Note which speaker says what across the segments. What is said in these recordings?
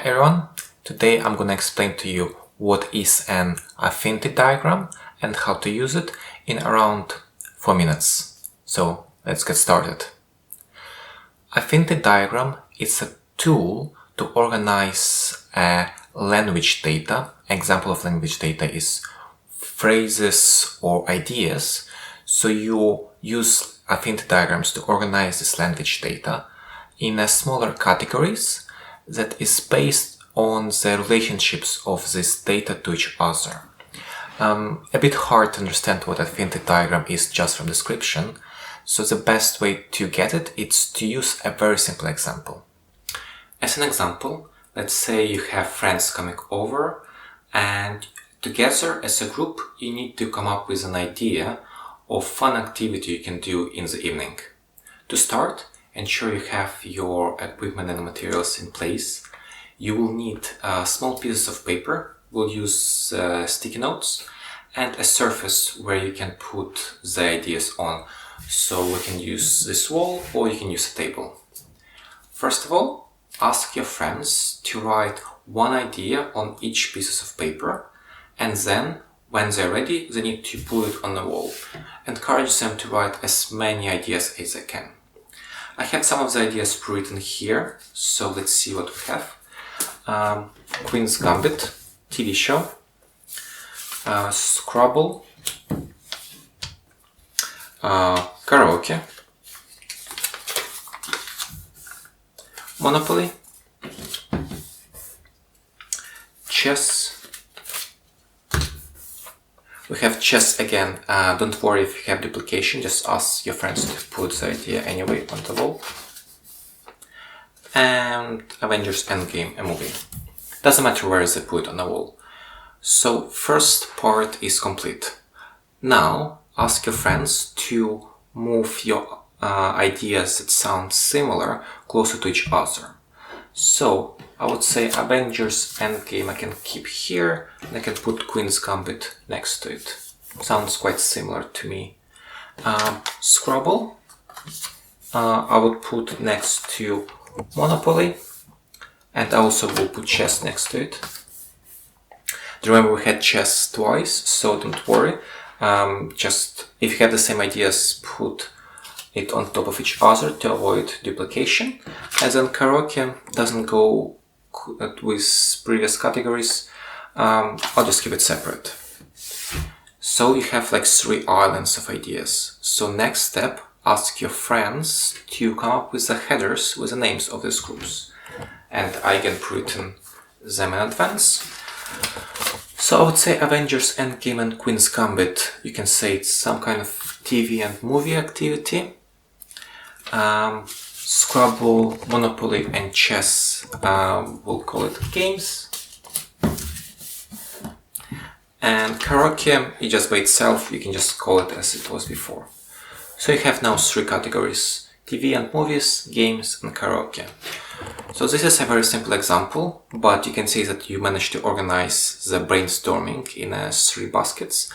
Speaker 1: everyone, today I'm gonna explain to you what is an affinity diagram and how to use it in around 4 minutes. So let's get started. Affinity diagram is a tool to organize language data. Example of language data is phrases or ideas. So you use affinity diagrams to organize this language data in smaller categories that is based on the relationships of this data to each other. A bit hard to understand what affinity diagram is just from description, so the best way to get it is to use a very simple example. As an example, let's say you have friends coming over and together as a group you need to come up with an idea of fun activity you can do in the evening. To start, ensure you have your equipment and materials in place. You will need small pieces of paper. We'll use sticky notes and a surface where you can put the ideas on. So we can use this wall or you can use a table. First of all, ask your friends to write one idea on each piece of paper, and then when they're ready, they need to put it on the wall. Encourage them to write as many ideas as they can. I have some of the ideas written here, so let's see what we have. Queen's Gambit, TV show, Scrabble, karaoke, Monopoly, chess. We have chess again. Don't worry if you have duplication, just ask your friends to put the idea anyway on the wall. And Avengers Endgame, a movie. Doesn't matter where they put it on the wall. So first part is complete. Now ask your friends to move your ideas that sound similar closer to each other. So I would say Avengers Endgame I can keep here, and I can put Queen's Gambit next to it. Sounds quite similar to me. Scrabble I would put next to Monopoly, and I also will put chess next to it. Remember, we had chess twice, so don't worry. Just if you have the same ideas, put it on top of each other to avoid duplication. And then karaoke doesn't go with previous categories. I'll just keep it separate. So you have like 3 islands of ideas. So next step, ask your friends to come up with the headers with the names of these groups. And I can put them in advance. So I would say Avengers Endgame and Queen's Gambit, you can say it's some kind of TV and movie activity. Scrabble, Monopoly and chess, we'll call it games. And karaoke, it just by itself, you can just call it as it was before. So you have now 3 categories: TV and movies, games and karaoke. So this is a very simple example, but you can see that you managed to organize the brainstorming in 3 baskets.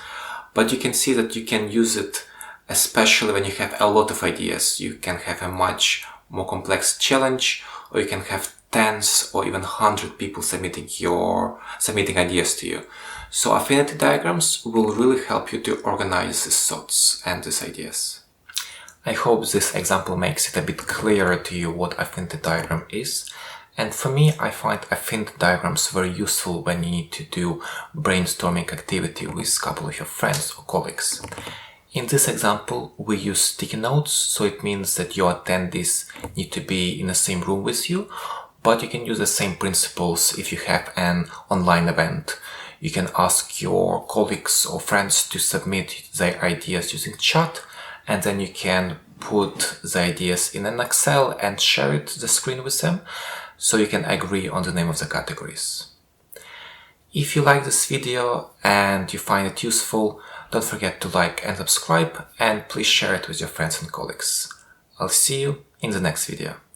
Speaker 1: But you can see that you can use it especially when you have a lot of ideas. You can have a much more complex challenge, or you can have tens or even 100 people submitting ideas to you. So affinity diagrams will really help you to organize these thoughts and these ideas. I hope this example makes it a bit clearer to you what affinity diagram is. And for me, I find affinity diagrams very useful when you need to do brainstorming activity with a couple of your friends or colleagues. In this example, we use sticky notes, so it means that your attendees need to be in the same room with you, but you can use the same principles if you have an online event. You can ask your colleagues or friends to submit their ideas using chat, and then you can put the ideas in an Excel and share the screen with them, so you can agree on the name of the categories. If you like this video and you find it useful, don't forget to like and subscribe, and please share it with your friends and colleagues. I'll see you in the next video.